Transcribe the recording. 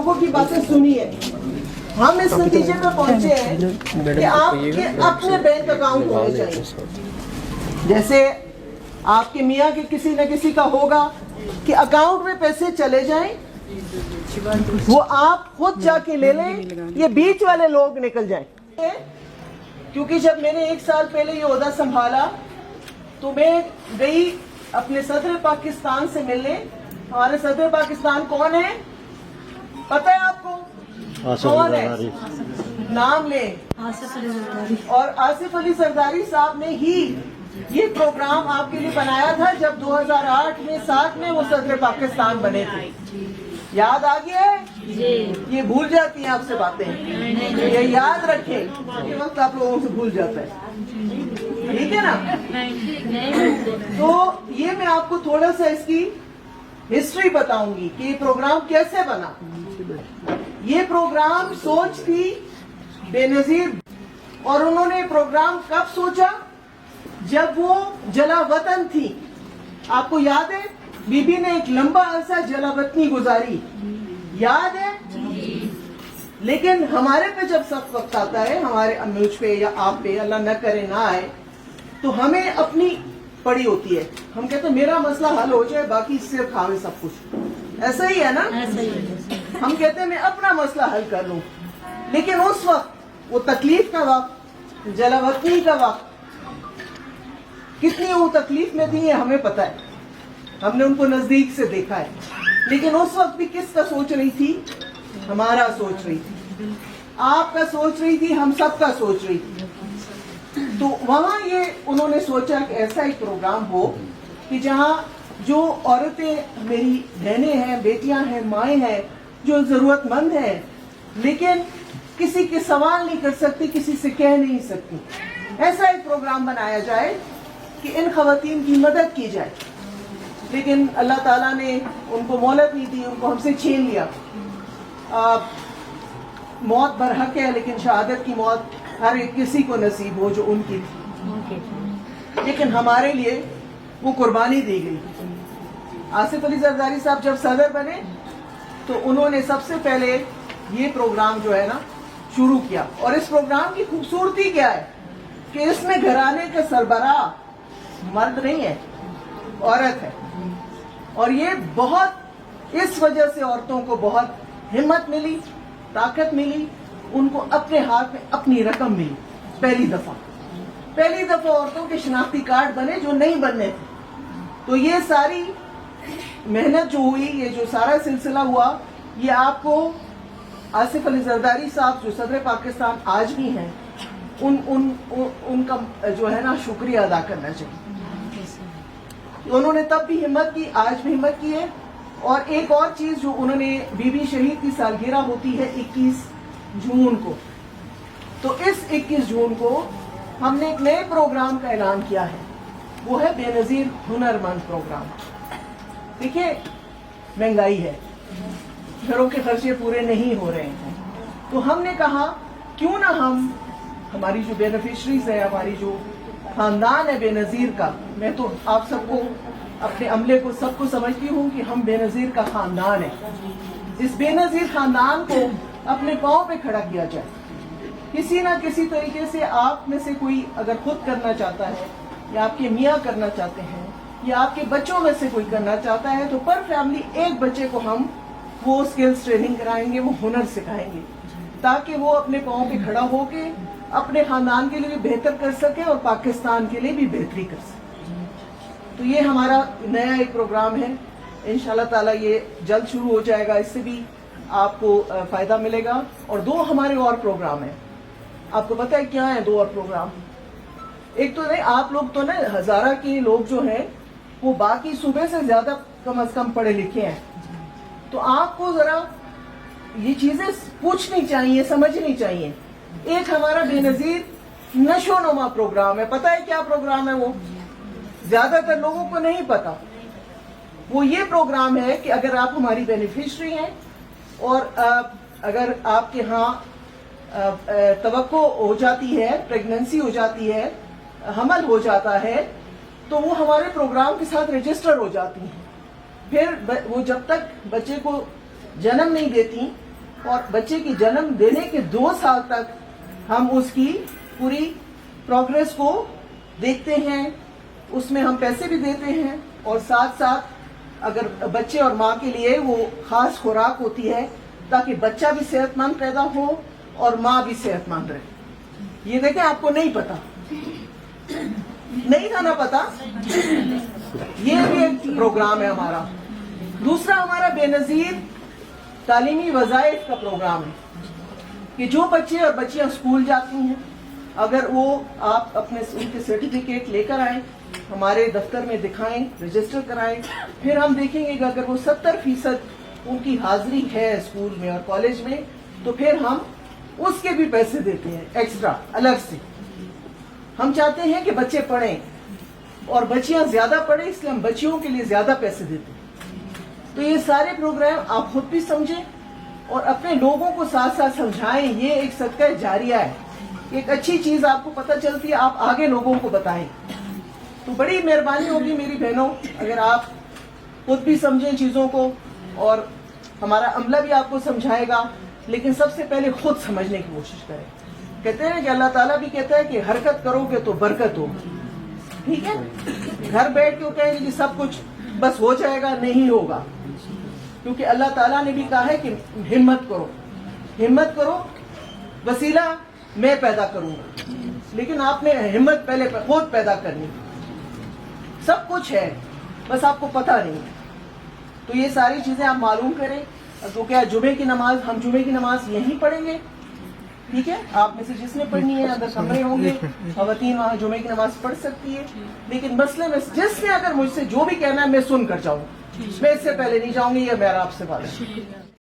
لوگوں کی باتیں سنی ہے. ہم اس نتیجے پہ پہنچے ہیں کہ آپ کے اپنے بینک اکاؤنٹ ہونے چاہیے. جیسے آپ کے میاں کے کسی نہ کسی کا ہوگا کہ اکاؤنٹ میں پیسے چلے جائیں, وہ آپ خود جا کے لے لیں, یہ بیچ والے لوگ نکل جائیں. کیونکہ جب میں نے 1 سال پہلے یہ عہدہ سنبھالا تو میں گئی اپنے صدر پاکستان سے ملنے. ہمارے صدر پاکستان کون ہے پتہ ہے آپ کو؟ کون ہے؟ نام لیں. اور آصف علی زرداری صاحب نے ہی یہ پروگرام آپ کے لیے بنایا تھا جب 2008 میں 7 میں وہ صدر پاکستان بنے تھے. یاد آ گیا ہے؟ یہ بھول جاتی ہیں آپ سے باتیں, یہ یاد رکھیں. یہ وقت آپ لوگوں سے بھول جاتا ہے, ٹھیک ہے نا؟ تو یہ میں آپ کو تھوڑا سا اس کی ہسٹری بتاؤں گی کہ یہ پروگرام کیسے بنا. یہ پروگرام سوچ تھی بے نظیر, اور انہوں نے پروگرام کب سوچا؟ جب وہ جلا وطن تھی. آپ کو یاد ہے بی بی نے ایک لمبا عرصہ جلا وطنی گزاری, یاد ہے؟ لیکن ہمارے پہ جب سخت وقت آتا ہے, ہمارے مجھ پہ یا آپ پہ, اللہ نہ کرے نہ آئے, تو ہمیں اپنی پڑی ہوتی ہے. ہم کہتے ہیں میرا مسئلہ حل ہو جائے باقی صرف کھاوے سب کچھ. ایسا ہی ہے نا؟ ہم کہتے ہیں میں اپنا مسئلہ حل کر لوں. لیکن اس وقت وہ تکلیف کا وقت, جلا وطنی کا وقت, کتنی وہ تکلیف میں تھی یہ ہمیں پتہ ہے, ہم نے ان کو نزدیک سے دیکھا ہے. لیکن اس وقت بھی کس کا سوچ رہی تھی؟ ہمارا سوچ رہی تھی, آپ کا سوچ رہی تھی, ہم سب کا سوچ رہی تھی. تو وہاں یہ انہوں نے سوچا کہ ایسا ایک پروگرام ہو کہ جہاں جو عورتیں میری بہنیں ہیں, بیٹیاں ہیں, مائیں ہیں, جو ضرورت مند ہیں لیکن کسی کے سوال نہیں کر سکتی, کسی سے کہہ نہیں سکتی, ایسا ایک پروگرام بنایا جائے کہ ان خواتین کی مدد کی جائے. لیکن اللہ تعالیٰ نے ان کو مہلت نہیں دی, ان کو ہم سے چھین لیا. موت برحق ہے لیکن شہادت کی موت ہر ایک کسی کو نصیب ہو جو ان کی تھی, لیکن ہمارے لیے وہ قربانی دی گئی. آصف علی زرداری صاحب جب صدر بنے تو انہوں نے سب سے پہلے یہ پروگرام جو ہے نا شروع کیا. اور اس پروگرام کی خوبصورتی کیا ہے کہ اس میں گھرانے کا سربراہ مرد نہیں ہے, عورت ہے. اور یہ بہت اس وجہ سے عورتوں کو بہت ہمت ملی, طاقت ملی, ان کو اپنے ہاتھ میں اپنی رقم ملی. پہلی دفعہ عورتوں کے شناختی کارڈ بنے جو نہیں بننے تھے. تو یہ ساری محنت جو ہوئی, یہ جو سارا سلسلہ ہوا, یہ آپ کو آصف علی زرداری صاحب جو صدر پاکستان آج بھی ہیں ان کا جو ہے نا شکریہ ادا کرنا چاہیے. انہوں نے تب بھی ہمت کی, آج بھی ہمت کی ہے. اور ایک اور چیز جو انہوں نے, بی بی شہید کی سالگرہ ہوتی ہے 21 جون کو, تو اس 21 جون کو ہم نے ایک نئے پروگرام کا اعلان کیا ہے, وہ ہے بے نظیر ہنر مند پروگرام. دیکھیے مہنگائی ہے, گھروں کے خرچے پورے نہیں ہو رہے ہیں, تو ہم نے کہا کیوں نہ ہماری جو بینیفیشریز ہے, ہماری جو خاندان ہے بے نظیر کا, میں تو آپ سب کو, اپنے عملے کو, سب کو سمجھتی ہوں کہ ہم بے نظیر کا خاندان ہے. اس بے نظیر خاندان کو اپنے پاؤں پہ کھڑا کیا جائے. کسی نہ کسی طریقے سے آپ میں سے کوئی اگر خود کرنا چاہتا ہے, یا آپ کے میاں کرنا چاہتے ہیں, یا آپ کے بچوں میں سے کوئی کرنا چاہتا ہے, تو پر فیملی ایک بچے کو ہم وہ سکلز ٹریننگ کرائیں گے, وہ ہنر سکھائیں گے, تاکہ وہ اپنے پاؤں پہ کھڑا ہو کے اپنے خاندان کے لیے بھی بہتر کر سکے اور پاکستان کے لیے بھی بہتری کر سکے. تو یہ ہمارا نیا ایک پروگرام ہے, انشاءاللہ تعالیٰ یہ جلد شروع ہو جائے گا. اس سے بھی آپ کو فائدہ ملے گا. اور 2 ہمارے اور پروگرام ہیں. آپ کو پتہ ہے کیا ہیں 2 اور پروگرام؟ ایک تو نہیں, آپ لوگ تو نا ہزارہ کے لوگ جو ہیں وہ باقی صوبے سے زیادہ کم از کم پڑھے لکھے ہیں, تو آپ کو ذرا یہ چیزیں پوچھنی چاہیے, سمجھنی چاہیے. ایک ہمارا بے نظیر نشو نما پروگرام ہے. پتہ ہے کیا پروگرام ہے وہ؟ زیادہ تر لوگوں کو نہیں پتا. وہ یہ پروگرام ہے کہ اگر آپ ہماری بینیفیشری ہیں اور اگر آپ کے ہاں توقع ہو جاتی ہے, پریگننسی ہو جاتی ہے, حمل ہو جاتا ہے, تو وہ ہمارے پروگرام کے ساتھ رجسٹر ہو جاتی ہیں. پھر وہ جب تک بچے کو جنم نہیں دیتی اور بچے کی جنم دینے کے 2 سال تک ہم اس کی پوری پروگرس کو دیکھتے ہیں، اس میں ہم پیسے بھی دیتے ہیں، اور ساتھ ساتھ اگر بچے اور ماں کے لیے وہ خاص خوراک ہوتی ہے تاکہ بچہ بھی صحت مند پیدا ہو اور ماں بھی صحت مند رہے۔ یہ دیکھیں آپ کو نہیں پتا، نہیں تھا نا پتا، یہ بھی ایک پروگرام ہے ہمارا۔ دوسرا ہمارا بے نظیر تعلیمی وظائف کا پروگرام ہے کہ جو بچے اور بچیاں اسکول جاتی ہیں، اگر وہ آپ اپنے ان کے سرٹیفکیٹ لے کر آئیں، ہمارے دفتر میں دکھائیں، رجسٹر کرائیں، پھر ہم دیکھیں گے کہ اگر وہ 70% ان کی حاضری ہے اسکول میں اور کالج میں، تو پھر ہم اس کے بھی پیسے دیتے ہیں ایکسٹرا الگ سے۔ ہم چاہتے ہیں کہ بچے پڑھیں اور بچیاں زیادہ پڑھیں، اس لیے ہم بچیوں کے لیے زیادہ پیسے دیتے ہیں۔ تو یہ سارے پروگرام آپ خود بھی سمجھیں اور اپنے لوگوں کو ساتھ ساتھ سمجھائیں۔ یہ ایک صدقہ جاریہ ہے، ایک اچھی چیز آپ کو پتہ چلتی ہے، آپ آگے لوگوں کو بتائیں۔ تو بڑی مہربانی ہوگی میری بہنوں اگر آپ خود بھی سمجھیں چیزوں کو، اور ہمارا عملہ بھی آپ کو سمجھائے گا، لیکن سب سے پہلے خود سمجھنے کی کوشش کریں۔ کہتے ہیں کہ اللہ تعالیٰ بھی کہتا ہے کہ حرکت کرو گے تو برکت ہوگی، ٹھیک ہے؟ گھر بیٹھ کے کہیں گے کہ سب کچھ بس ہو جائے گا، نہیں ہوگا، کیونکہ اللہ تعالیٰ نے بھی کہا ہے کہ ہمت کرو، ہمت کرو، وسیلہ میں پیدا کروں گا، لیکن آپ نے ہمت پہلے خود پیدا کرنی۔ سب کچھ ہے، بس آپ کو پتہ نہیں ہے۔ تو یہ ساری چیزیں آپ معلوم کریں۔ تو کیا جمعے کی نماز، ہم جمعے کی نماز یہیں پڑھیں گے، ٹھیک ہے؟ آپ میں سے جس نے پڑھنی ہے، اگر کمرے ہوں گے خواتین وہاں جمعے کی نماز پڑھ سکتی ہے، لیکن مسئلے میں جس نے اگر مجھ سے جو بھی کہنا ہے میں سن کر جاؤں، میں اس سے پہلے نہیں جاؤں گی، یہ میرا آپ سے بات ہے۔